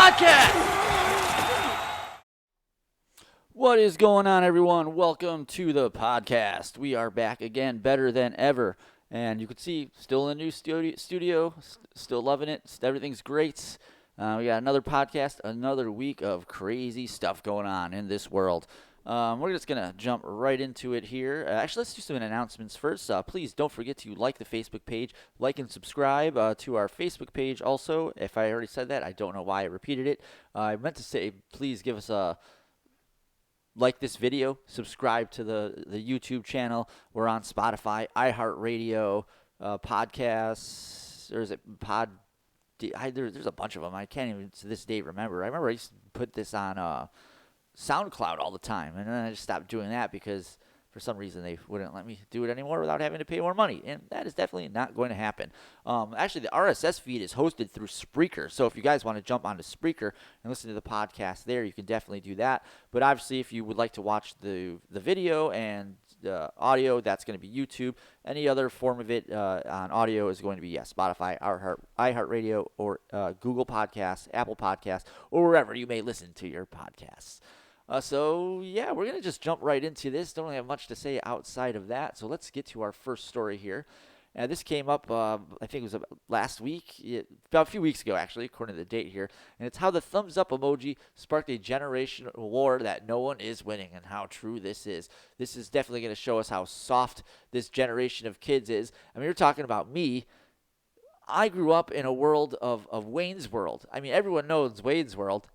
podcast. What is going on, everyone? Welcome to the podcast. We are back again, better than ever. And you can see, still in a new studio, still loving it. Everything's great. We got another podcast, another week of crazy stuff going on in this world. We're just going to jump right into it here. Actually, let's do some announcements first. Please don't forget to like the Facebook page, like and subscribe to our Facebook page also. If I already said that, I don't know why I repeated it. I meant to say, please give us a like this video, subscribe to the YouTube channel. We're on Spotify, iHeartRadio, podcasts. There's a bunch of them. I can't even to this day remember. I remember I used to put this on SoundCloud all the time, and then I just stopped doing that because for some reason they wouldn't let me do it anymore without having to pay more money, and that is definitely not going to happen. Actually, the RSS feed is hosted through Spreaker, so if you guys want to jump onto Spreaker and listen to the podcast there, you can definitely do that. But obviously, if you would like to watch the video and audio, that's going to be YouTube. Any other form of it on audio is going to be Spotify, iHeartRadio, or Google Podcasts, Apple Podcasts, or wherever you may listen to your podcasts. So we're going to just jump right into this. Don't really have much to say outside of that. So let's get to our first story here. This came up, I think it was last week, about a few weeks ago, actually, according to the date here. And it's how the thumbs up emoji sparked a generational war that no one is winning, and how true this is. This is definitely going to show us how soft this generation of kids is. I mean, you're talking about me. I grew up in a world of Wayne's World. I mean, everyone knows Wayne's World.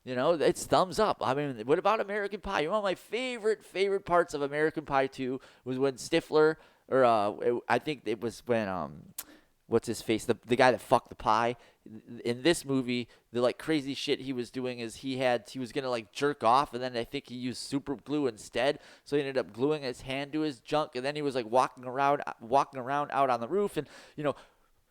You know, it's thumbs up. I mean, what about American Pie? One of my favorite parts of American Pie 2 was when Stifler, or I think it was when, what's his face? The guy that fucked the pie. In this movie, the like crazy shit he was doing is he was going to like jerk off, and then I think he used super glue instead. So he ended up gluing his hand to his junk, and then he was like walking around out on the roof, and, you know,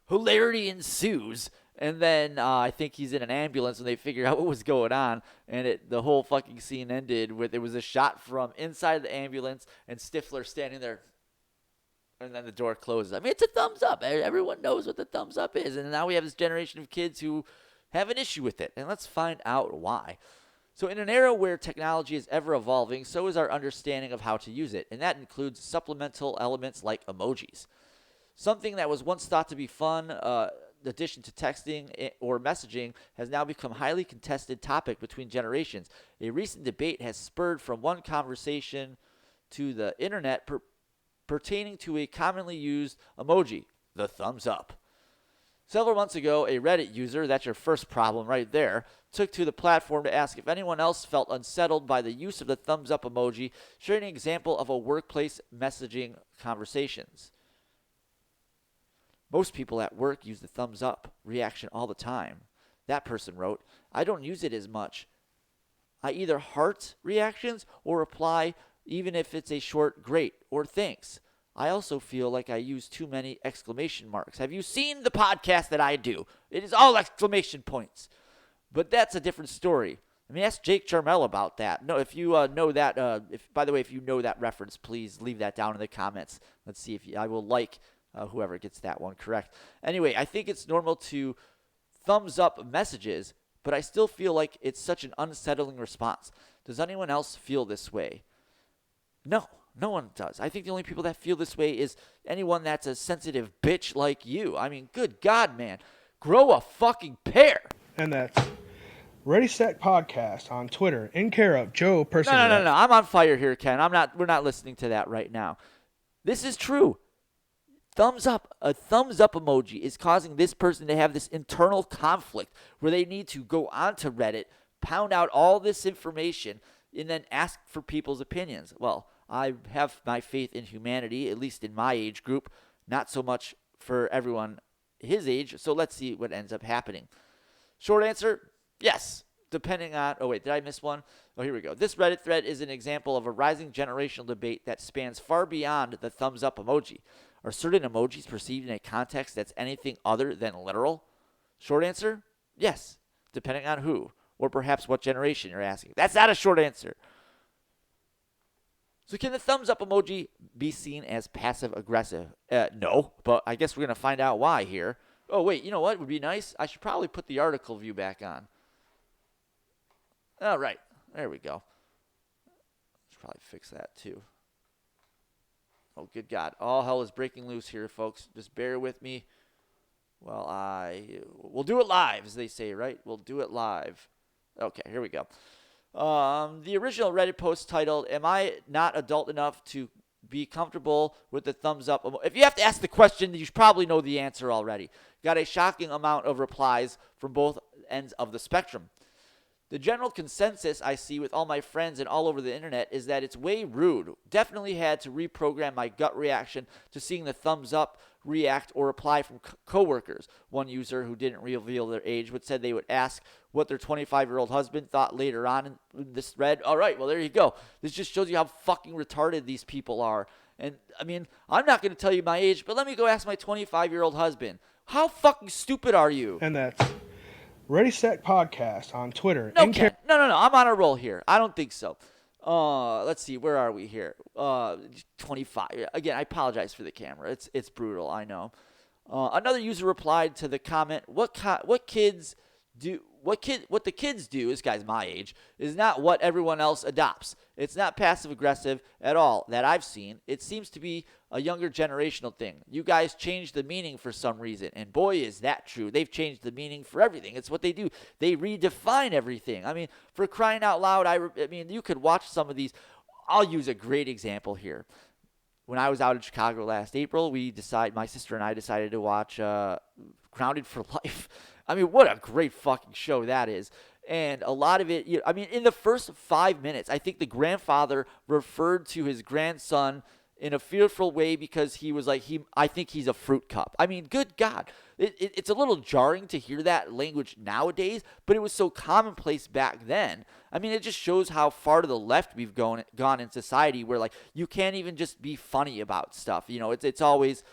hilarity ensues. And then I think he's in an ambulance, and they figure out what was going on. And the whole fucking scene ended with it was a shot from inside the ambulance and Stifler standing there. And then the door closes. I mean, it's a thumbs up. Everyone knows what the thumbs up is. And now we have this generation of kids who have an issue with it. And let's find out why. So in an era where technology is ever evolving, so is our understanding of how to use it. And that includes supplemental elements like emojis. Something that was once thought to be fun, addition to texting or messaging, has now become a highly contested topic between generations. A recent debate has spurred from one conversation to the internet pertaining to a commonly used emoji, the thumbs up. Several months ago, a Reddit user, that's your first problem right there, took to the platform to ask if anyone else felt unsettled by the use of the thumbs up emoji, sharing an example of a workplace messaging conversations. Most people at work use the thumbs up reaction all the time. That person wrote, I don't use it as much. I either heart reactions or reply even if it's a short great or thanks. I also feel like I use too many exclamation marks. Have you seen the podcast that I do? It is all exclamation points. But that's a different story. I mean, ask Jake Charmel about that. No, if you know that, if you know that reference, please leave that down in the comments. Let's see if I will like whoever gets that one correct. Anyway, I think it's normal to thumbs up messages, but I still feel like it's such an unsettling response. Does anyone else feel this way? No one does. I think the only people that feel this way is anyone that's a sensitive bitch like you. I mean, good God, man. Grow a fucking pair. And that's Ready Set Podcast on Twitter in care of Joe Person. No. I'm on fire here, Ken. We're not listening to that right now. This is true. Thumbs up, a thumbs up emoji is causing this person to have this internal conflict where they need to go onto Reddit, pound out all this information, and then ask for people's opinions. Well, I have my faith in humanity, at least in my age group, not so much for everyone his age, so let's see what ends up happening. Short answer, yes. Depending on, oh wait, did I miss one? Oh, here we go. This Reddit thread is an example of a rising generational debate that spans far beyond the thumbs up emoji. Are certain emojis perceived in a context that's anything other than literal? Short answer, yes, depending on who, or perhaps what generation you're asking. That's not a short answer. So can the thumbs up emoji be seen as passive aggressive? No, but I guess we're going to find out why here. Oh, wait, you know what would be nice? I should probably put the article view back on. All right, there we go. Should probably fix that too. Oh, good God. All hell is breaking loose here, folks. Just bear with me. Well, we'll do it live, as they say, right? We'll do it live. Okay, here we go. The original Reddit post titled, "Am I not adult enough to be comfortable with the thumbs up?" If you have to ask the question, you should probably know the answer already. Got a shocking amount of replies from both ends of the spectrum. The general consensus I see with all my friends and all over the internet is that it's way rude. Definitely had to reprogram my gut reaction to seeing the thumbs up react or reply from coworkers. One user who didn't reveal their age but said they would ask what their 25-year-old husband thought later on in this thread. All right, well, there you go. This just shows you how fucking retarded these people are. And, I mean, I'm not going to tell you my age, but let me go ask my 25-year-old husband. How fucking stupid are you? And that's Ready Set Podcast on Twitter. No, Ken. No. I'm on a roll here. I don't think so. Let's see. Where are we here? 25. Again, I apologize for the camera. It's brutal. I know. Another user replied to the comment, what kids do? What the kids do, this guy's my age, is not what everyone else adopts. It's not passive aggressive at all that I've seen. It seems to be a younger generational thing. You guys changed the meaning for some reason, and boy, is that true. They've changed the meaning for everything. It's what they do. They redefine everything. I mean, for crying out loud, I mean, you could watch some of these. I'll use a great example here. When I was out in Chicago last April, my sister and I decided to watch Grounded for Life. I mean, what a great fucking show that is. And a lot of it, I mean, in the first 5 minutes, I think the grandfather referred to his grandson in a fearful way because he was like, I think he's a fruit cup. I mean, good God. It's a little jarring to hear that language nowadays, but it was so commonplace back then. I mean, it just shows how far to the left we've gone in society where, like, you can't even just be funny about stuff. You know, it's always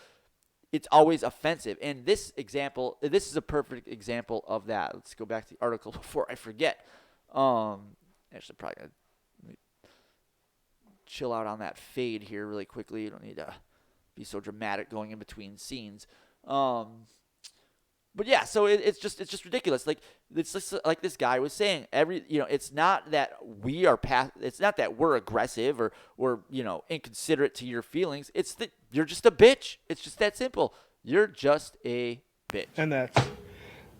offensive. And this is a perfect example of that. Let's go back to the article before I forget. Actually, probably gonna chill out on that fade here really quickly. You don't need to be so dramatic going in between scenes. But yeah, so it's just ridiculous. Like, it's just like this guy was saying. It's not that it's not that we're aggressive or inconsiderate to your feelings. It's that you're just a bitch. It's just that simple. You're just a bitch. And that's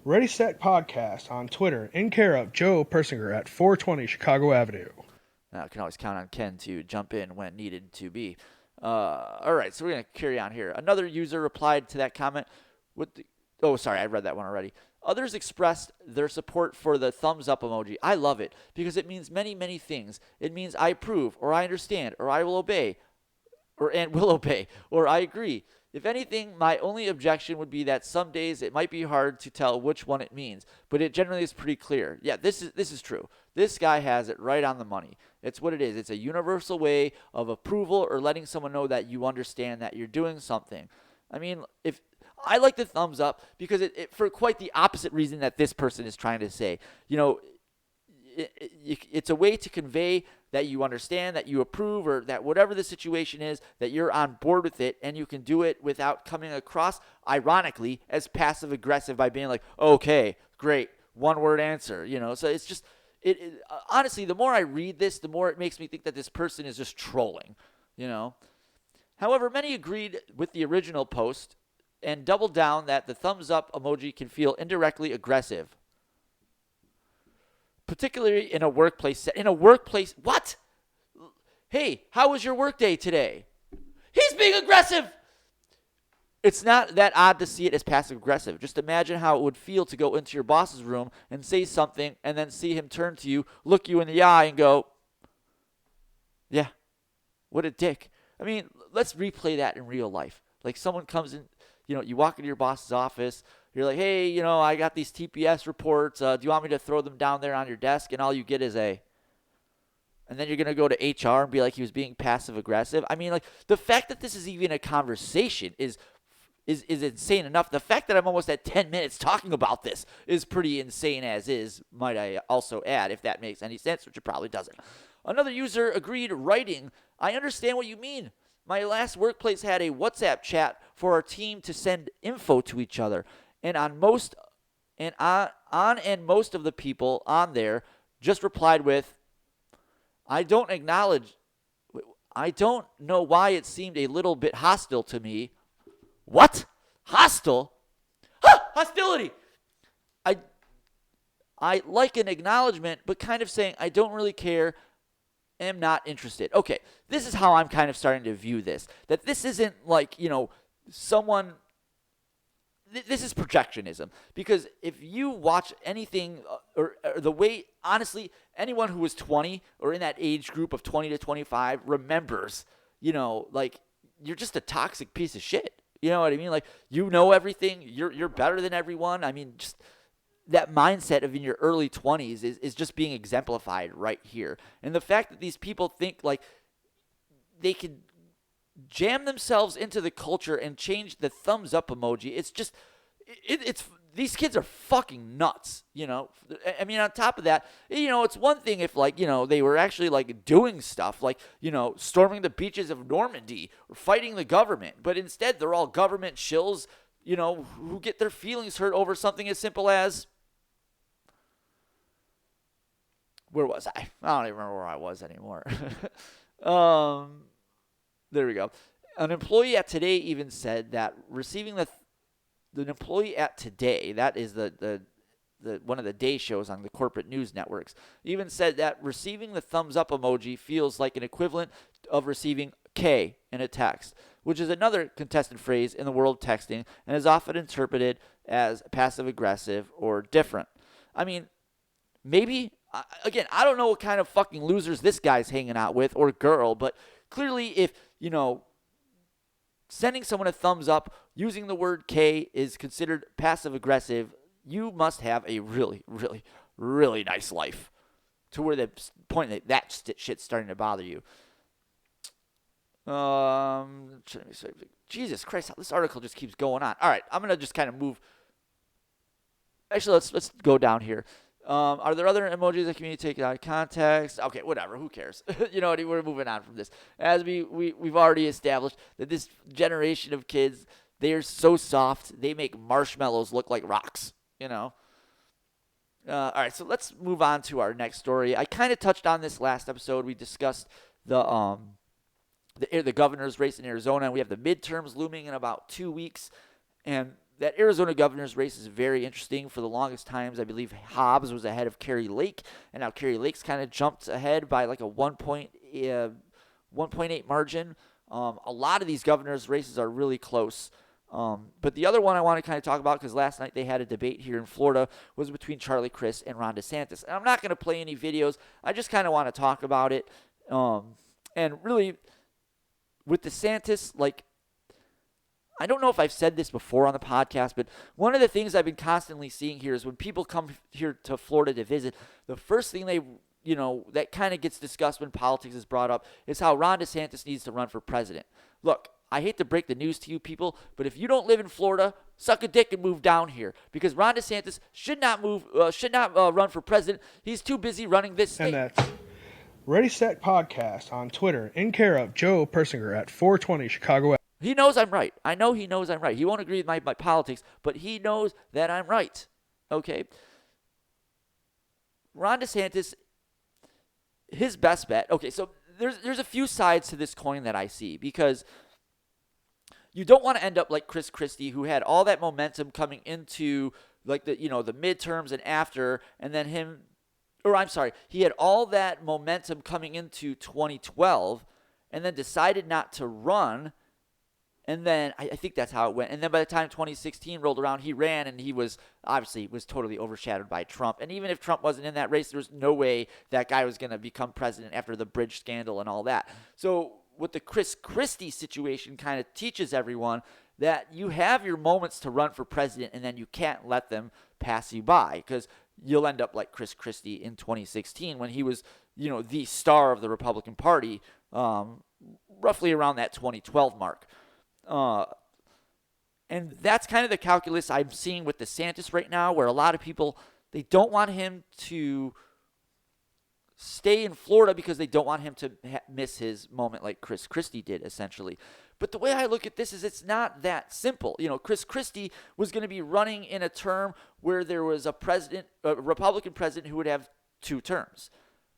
Ready Set Podcast on Twitter in care of Joe Persinger at 420 Chicago Avenue. Now, I can always count on Ken to jump in when needed to be. All right, so we're going to carry on here. Another user replied to that comment sorry, I read that one already. Others expressed their support for the thumbs up emoji. I love it because it means many, many things. It means I approve, or I understand, or I will obey, or I agree. If anything, my only objection would be that some days it might be hard to tell which one it means, but it generally is pretty clear. Yeah, this is true. This guy has it right on the money. It's what it is. It's a universal way of approval or letting someone know that you understand that you're doing something. I mean, if I like the thumbs up because it for quite the opposite reason that this person is trying to say. It's a way to convey that you understand, that you approve, or that whatever the situation is, that you're on board with it, and you can do it without coming across, ironically, as passive-aggressive by being like, okay, great, one-word answer, So it's just, honestly, the more I read this, the more it makes me think that this person is just trolling, However, many agreed with the original post and doubled down that the thumbs up emoji can feel indirectly aggressive. Particularly in a workplace. What? Hey, how was your workday today? He's being aggressive! It's not that odd to see it as passive aggressive. Just imagine how it would feel to go into your boss's room and say something and then see him turn to you, look you in the eye, and go, yeah, what a dick. I mean, let's replay that in real life. Like, someone comes in, you walk into your boss's office. You're like, hey, I got these TPS reports. Do you want me to throw them down there on your desk? And all you get is and then you're going to go to HR and be like he was being passive aggressive. I mean, like, the fact that this is even a conversation is insane enough. The fact that I'm almost at 10 minutes talking about this is pretty insane as is, might I also add, if that makes any sense, which it probably doesn't. Another user agreed, writing, I understand what you mean. My last workplace had a WhatsApp chat for our team to send info to each other. and on most and most of the people on there just replied with, I don't know why it seemed a little bit hostile to me. What? Hostile? Hostility. I I like an acknowledgement, but kind of saying I don't really care, am not interested. Okay, this is how I'm kind of starting to view this. That this isn't like, someone this is projectionism, because if you watch anything or the way, honestly, anyone who was 20 or in that age group of 20 to 25 remembers, like, you're just a toxic piece of shit. You know what I mean? Like, you know everything. You're better than everyone. I mean, just that mindset of in your early 20s is just being exemplified right here. And the fact that these people think like they can jam themselves into the culture and change the thumbs up emoji. It's just, it's these kids are fucking nuts. I mean, on top of that, it's one thing if like, they were actually like doing stuff like, storming the beaches of Normandy or fighting the government. But instead, they're all government shills, who get their feelings hurt over something as simple as, where was I? I don't even remember where I was anymore. There we go. An employee at Today even said that receiving the employee at Today, that is the one of the day shows on the corporate news networks, even said that receiving the thumbs up emoji feels like an equivalent of receiving K in a text, which is another contested phrase in the world of texting and is often interpreted as passive aggressive or different. I mean, maybe, again, I don't know what kind of fucking losers this guy's hanging out with or girl, but clearly if, sending someone a thumbs up using the word K is considered passive aggressive, you must have a really, really, really nice life to where the point that shit's starting to bother you. Jesus Christ, this article just keeps going on. All right, I'm going to just kind of move. Actually, let's go down here. Are there other emojis that can be taken out of context? Okay, whatever. Who cares? We're moving on from this. As we've already established that this generation of kids, they are so soft, they make marshmallows look like rocks. All right, so let's move on to our next story. I kind of touched on this last episode. We discussed the governor's race in Arizona. We have the midterms looming in about 2 weeks, and that Arizona governor's race is very interesting. For the longest times, I believe Hobbs was ahead of Kerry Lake, and now Kerry Lake's kind of jumped ahead by like a 1.8 margin. A lot of these governor's races are really close. But the other one I want to kind of talk about, because last night they had a debate here in Florida, was between Charlie Crist and Ron DeSantis. And I'm not going to play any videos. I just kind of want to talk about it. And really, with DeSantis, like, I don't know if I've said this before on the podcast, but one of the things I've been constantly seeing here is when people come here to Florida to visit, the first thing that kind of gets discussed when politics is brought up is how Ron DeSantis needs to run for president. Look, I hate to break the news to you people, but if you don't live in Florida, suck a dick and move down here, because Ron DeSantis should not run for president. He's too busy running this state. And that's Ready Set Podcast on Twitter, in care of Joe Persinger at 420 Chicago. He knows I'm right. I know he knows I'm right. He won't agree with my politics, but he knows that I'm right. Okay? Ron DeSantis, his best bet. Okay, so there's a few sides to this coin that I see, because you don't want to end up like Chris Christie, who had all that momentum coming into like the midterms and after, and then he had all that momentum coming into 2012 and then decided not to run. And then I think that's how it went. And then by the time 2016 rolled around, he ran, and he was totally overshadowed by Trump. And even if Trump wasn't in that race, there was no way that guy was going to become president after the bridge scandal and all that. So what the Chris Christie situation kind of teaches everyone, that you have your moments to run for president, and then you can't let them pass you by, because you'll end up like Chris Christie in 2016 when he was, the star of the Republican Party, roughly around that 2012 mark. And that's kind of the calculus I'm seeing with DeSantis right now, where a lot of people, they don't want him to stay in Florida because they don't want him to miss his moment like Chris Christie did, essentially. But the way I look at this is it's not that simple. Chris Christie was going to be running in a term where there was a Republican president who would have 2 terms.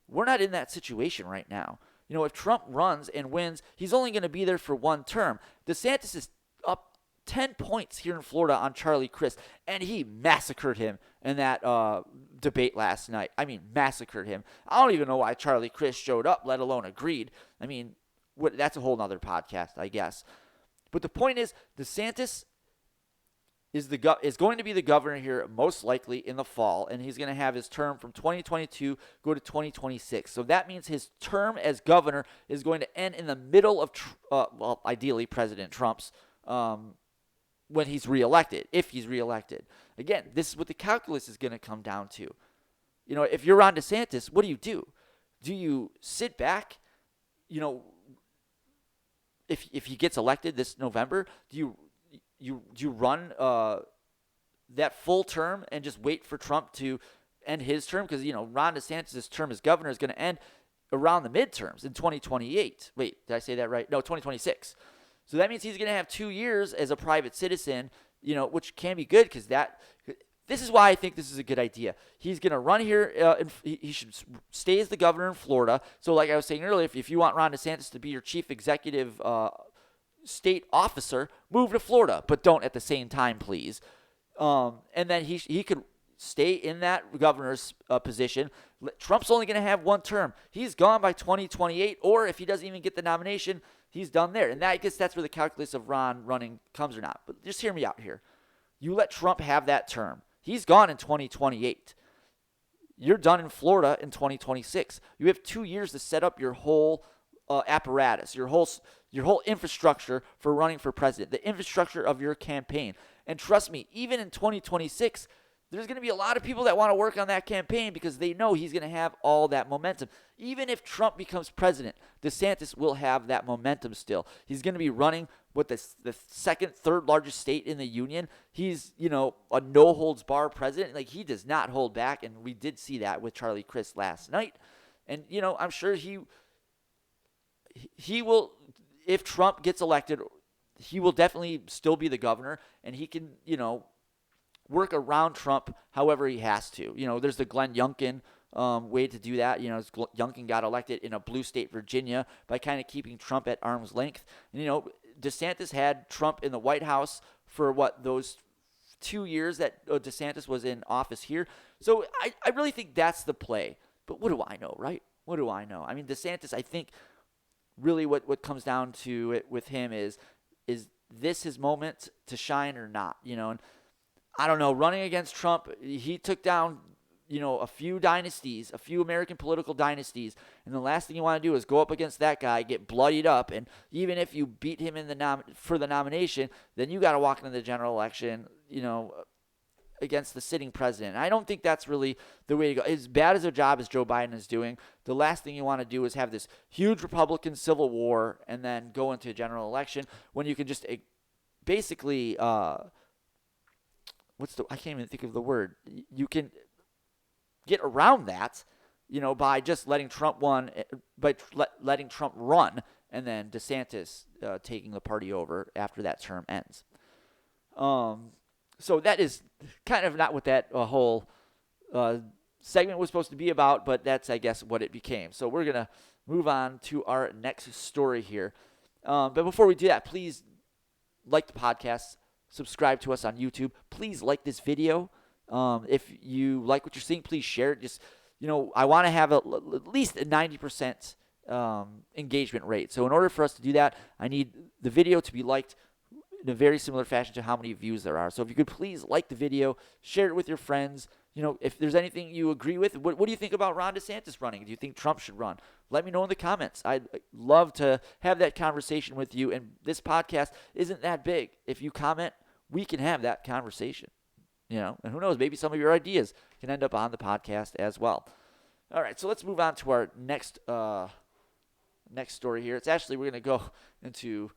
We're not in that situation right now. If Trump runs and wins, he's only going to be there for 1 term. DeSantis is up 10 points here in Florida on Charlie Crist, and he massacred him in that debate last night. I mean, massacred him. I don't even know why Charlie Crist showed up, let alone agreed. I mean, that's a whole nother podcast, I guess. But the point is, DeSantis is going to be the governor here most likely in the fall, and he's going to have his term from 2022 go to 2026. So that means his term as governor is going to end in the middle of, ideally President Trump's when he's reelected, if he's reelected. Again, this is what the calculus is going to come down to. If you're Ron DeSantis, what do? Do you sit back? If he gets elected this November, do you run that full term and just wait for Trump to end his term? Because, Ron DeSantis' term as governor is going to end around the midterms in 2028. Wait, did I say that right? No, 2026. So that means he's going to have 2 years as a private citizen, which can be good because this is why I think this is a good idea. He's going to run here. He should stay as the governor in Florida. So like I was saying earlier, if you want Ron DeSantis to be your chief executive state officer, move to Florida, but don't at the same time, please. And then he could stay in that governor's position. Trump's only going to have 1 term. He's gone by 2028, or if he doesn't even get the nomination, he's done there. And I guess that's where the calculus of Ron running comes or not. But just hear me out here. You let Trump have that term. He's gone in 2028. You're done in Florida in 2026. You have 2 years to set up your whole apparatus, your whole infrastructure for running for president, the infrastructure of your campaign. And trust me, even in 2026, there's going to be a lot of people that want to work on that campaign because they know he's going to have all that momentum. Even if Trump becomes president, DeSantis will have that momentum still. He's going to be running with the second, third largest state in the union. He's, a no-holds-barred president. Like, he does not hold back, and we did see that with Charlie Crist last night. And, I'm sure he will, if Trump gets elected, he will definitely still be the governor, and he can, work around Trump however he has to. There's the Glenn Youngkin way to do that. Youngkin got elected in a blue state, Virginia, by kind of keeping Trump at arm's length. And, DeSantis had Trump in the White House for those 2 years that DeSantis was in office here. So I really think that's the play. But what do I know, right? What do I know? I mean, DeSantis, I think really what comes down to it with him is this his moment to shine or not? And I don't know, running against Trump, he took down, a few dynasties, a few American political dynasties, and the last thing you want to do is go up against that guy, get bloodied up, and even if you beat him in for the nomination, then you got to walk into the general election, against the sitting president. And I don't think that's really the way to go. As bad as a job as Joe Biden is doing, the last thing you want to do is have this huge Republican civil war and then go into a general election when you can just basically I can't even think of the word. You can get around that, by just letting Trump letting Trump run, and then DeSantis taking the party over after that term ends. So that is kind of not what that whole segment was supposed to be about, but that's, I guess, what it became. So we're gonna move on to our next story here. But before we do that, please like the podcast. Subscribe to us on YouTube. Please like this video. If you like what you're seeing, please share it. Just, I want to have at least a 90% engagement rate. So in order for us to do that, I need the video to be liked in a very similar fashion to how many views there are. So if you could please like the video, share it with your friends. If there's anything you agree with, what do you think about Ron DeSantis running? Do you think Trump should run? Let me know in the comments. I'd love to have that conversation with you. And this podcast isn't that big. If you comment, we can have that conversation. And who knows, maybe some of your ideas can end up on the podcast as well. All right, so let's move on to our next story here. It's actually, we're going to go into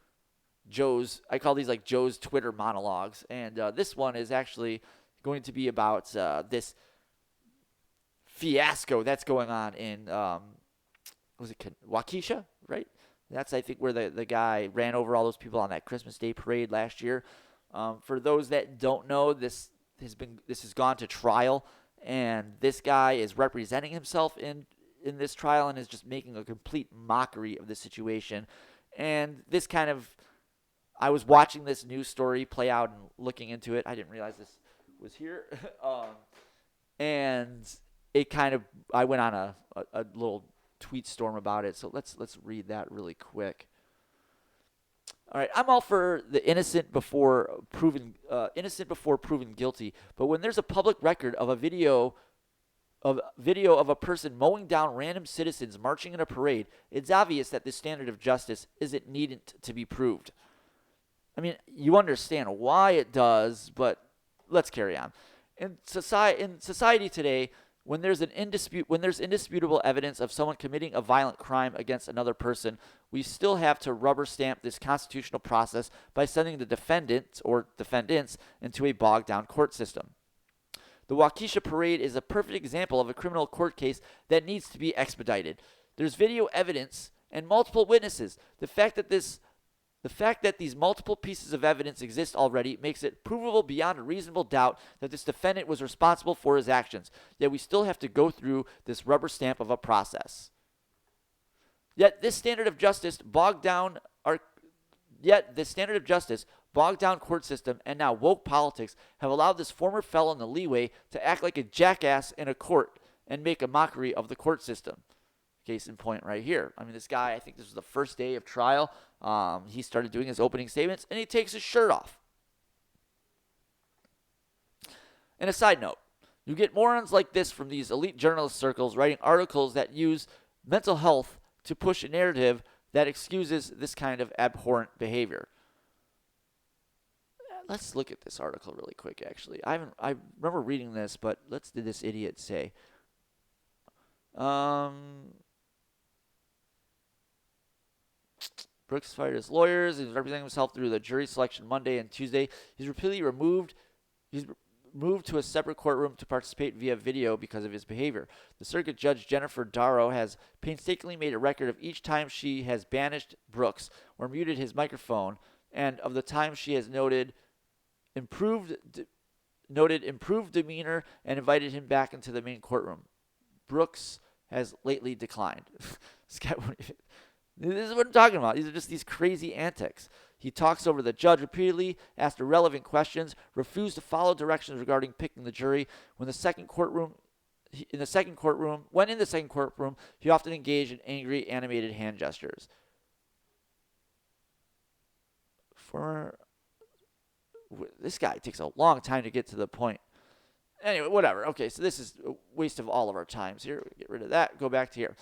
I call these like Joe's Twitter monologues. And this one is actually going to be about this fiasco that's going on in was it Waukesha, right? That's I think where the guy ran over all those people on that Christmas Day parade last year. For those that don't know, this has gone to trial, and this guy is representing himself in this trial and is just making a complete mockery of the situation. And this kind of I was watching this news story play out and looking into it. I didn't realize this was here. And it kind of I went on a little tweet storm about it. So let's read that really quick. All right, I'm all for the innocent before proven guilty. But when there's a public record of a video of a person mowing down random citizens marching in a parade, it's obvious that the standard of justice isn't needed to be proved. I mean, you understand why it does, but let's carry on. In society today, when there's indisputable evidence of someone committing a violent crime against another person, we still have to rubber stamp this constitutional process by sending the defendant or defendants into a bogged down court system. The Waukesha parade is a perfect example of a criminal court case that needs to be expedited. There's video evidence and multiple witnesses. The fact that these multiple pieces of evidence exist already makes it provable beyond a reasonable doubt that this defendant was responsible for his actions. Yet we still have to go through this rubber stamp of a process. Yet this standard of justice bogged down court system and now woke politics have allowed this former felon the leeway to act like a jackass in a court and make a mockery of the court system. Case in point right here. I mean, this guy, I think this was the first day of trial. He started doing his opening statements, and he takes his shirt off. And a side note, you get morons like this from these elite journalist circles writing articles that use mental health to push a narrative that excuses this kind of abhorrent behavior. Let's look at this article really quick, actually. I remember reading this, but let's did this idiot say? Brooks fired his lawyers. He's representing himself through the jury selection Monday and Tuesday. He's repeatedly removed. He's moved to a separate courtroom to participate via video because of his behavior. The circuit judge Jennifer Darrow has painstakingly made a record of each time she has banished Brooks or muted his microphone, and of the time she has noted improved demeanor and invited him back into the main courtroom. Brooks has lately declined. This is what I'm talking about. These are just these crazy antics. He talks over the judge repeatedly, asked irrelevant questions, refused to follow directions regarding picking the jury. When in the second courtroom, he often engaged in angry, animated hand gestures. This guy takes a long time to get to the point. Anyway, whatever. Okay, so this is a waste of all of our times here. Get rid of that. Go back to here.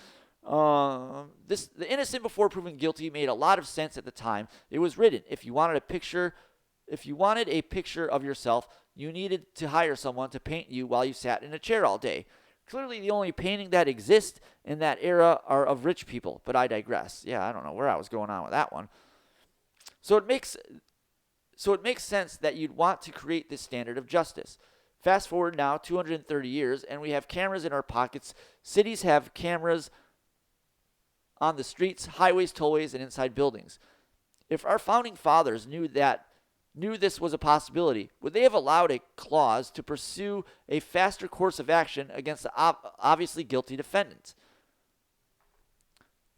The innocent before proven guilty made a lot of sense at the time. It was written. If you wanted a picture of yourself, you needed to hire someone to paint you while you sat in a chair all day. Clearly, the only painting that exists in that era are of rich people. But I digress. Yeah, I don't know where I was going on with that one. So it makes sense that you'd want to create this standard of justice. Fast forward now 230 years, and we have cameras in our pockets. Cities have cameras on the streets, highways, tollways, and inside buildings. If our founding fathers knew this was a possibility, would they have allowed a clause to pursue a faster course of action against the obviously guilty defendants?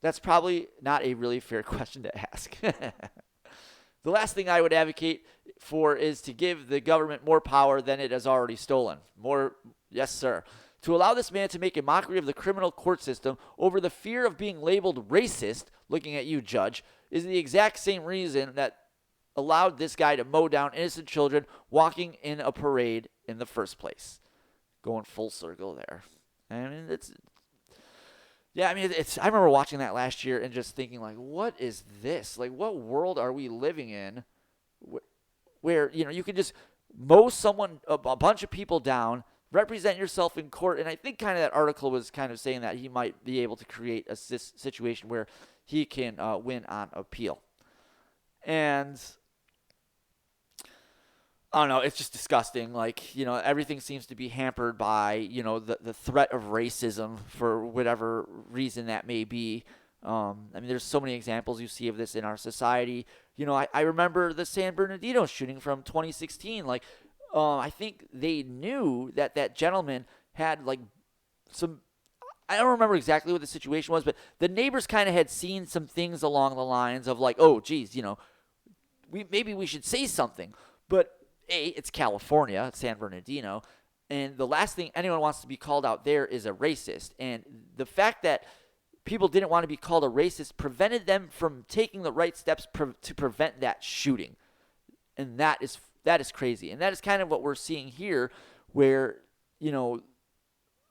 That's probably not a really fair question to ask. The last thing I would advocate for is to give the government more power than it has already stolen. More, yes, sir. To allow this man to make a mockery of the criminal court system over the fear of being labeled racist, looking at you, Judge, is the exact same reason that allowed this guy to mow down innocent children walking in a parade in the first place. Going full circle there. I mean, I remember watching that last year and just thinking, like, what is this? Like, what world are we living in where, you can just mow a bunch of people down, represent yourself in court. And I think kind of that article was kind of saying that he might be able to create a situation where he can win on appeal. And I don't know. It's just disgusting. Like, everything seems to be hampered by, the threat of racism for whatever reason that may be. I mean, there's so many examples you see of this in our society. I remember the San Bernardino shooting from 2016. Like, I think they knew that that gentleman had, like, some. I don't remember exactly what the situation was, but the neighbors kind of had seen some things along the lines of, like, oh, geez, maybe we should say something. But it's California, it's San Bernardino, and the last thing anyone wants to be called out there is a racist. And the fact that people didn't want to be called a racist prevented them from taking the right steps to prevent that shooting. And that is crazy. And that is kind of what we're seeing here, where you know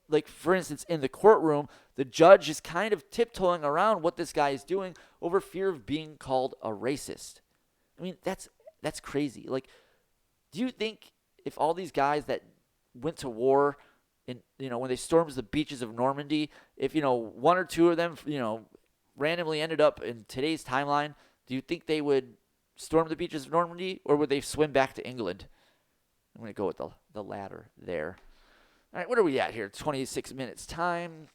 like for instance in the courtroom, the judge is kind of tiptoeing around what this guy is doing over fear of being called a racist. I mean, that's crazy. Like, do you think if all these guys that went to war in when they stormed the beaches of Normandy, if one or two of them randomly ended up in today's timeline, do you think they would storm the beaches of Normandy, or would they swim back to England? I'm going to go with the latter there. All right, what are we at here? 26 minutes time.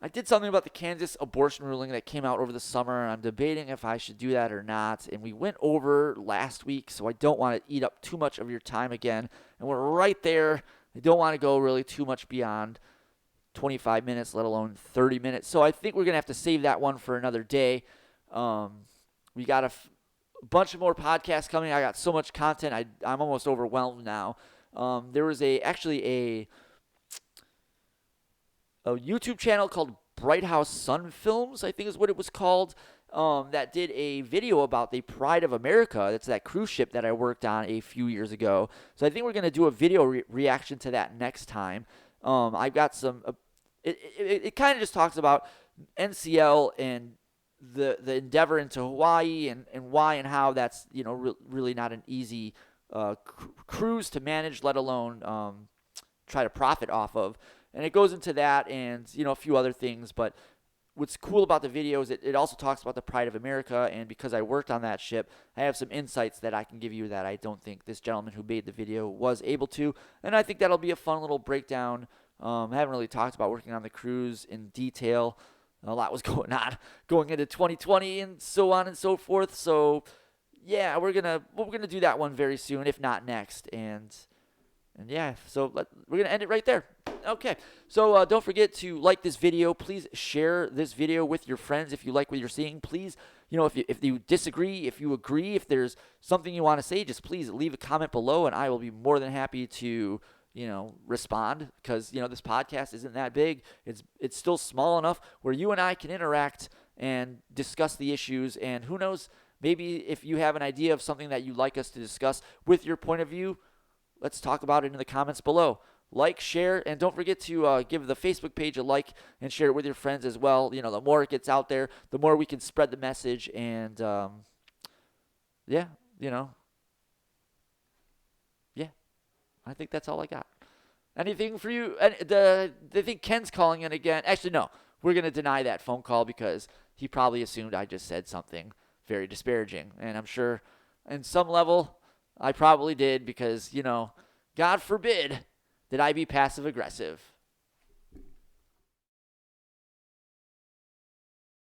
I did something about the Kansas abortion ruling that came out over the summer. I'm debating if I should do that or not. And we went over last week, so I don't want to eat up too much of your time again. And we're right there. I don't want to go really too much beyond 25 minutes, let alone 30 minutes. So I think we're going to have to save that one for another day. We got a bunch of more podcasts coming. I got so much content. I'm almost overwhelmed now. There was actually a YouTube channel called Bright House Sun Films, I think is what it was called, that did a video about the Pride of America. That's that cruise ship that I worked on a few years ago. So I think we're going to do a video reaction to that next time. I've got some. It kind of just talks about NCL and the endeavor into Hawaii and why and how that's really not an easy cruise to manage, let alone try to profit off of. And it goes into that and a few other things. But what's cool about the video is it also talks about the Pride of America. And because I worked on that ship, I have some insights that I can give you that I don't think this gentleman who made the video was able to. And I think that'll be a fun little breakdown. I haven't really talked about working on the cruise in detail. A lot was going on going into 2020 and so on and so forth. So yeah, we're gonna do that one very soon, if not next. And yeah, so we're going to end it right there. Okay, so don't forget to like this video. Please share this video with your friends if you like what you're seeing. Please, if you disagree, if you agree, if there's something you want to say, just please leave a comment below, and I will be more than happy to, respond, because, this podcast isn't that big. It's still small enough where you and I can interact and discuss the issues, and who knows, maybe if you have an idea of something that you'd like us to discuss with your point of view, let's talk about it in the comments below. Like, share, and don't forget to give the Facebook page a like and share it with your friends as well. The more it gets out there, the more we can spread the message. And yeah, yeah, I think that's all I got. Anything for you? I think Ken's calling in again. Actually, no, we're going to deny that phone call because he probably assumed I just said something very disparaging. And I'm sure in some level I probably did because, God forbid that I be passive aggressive.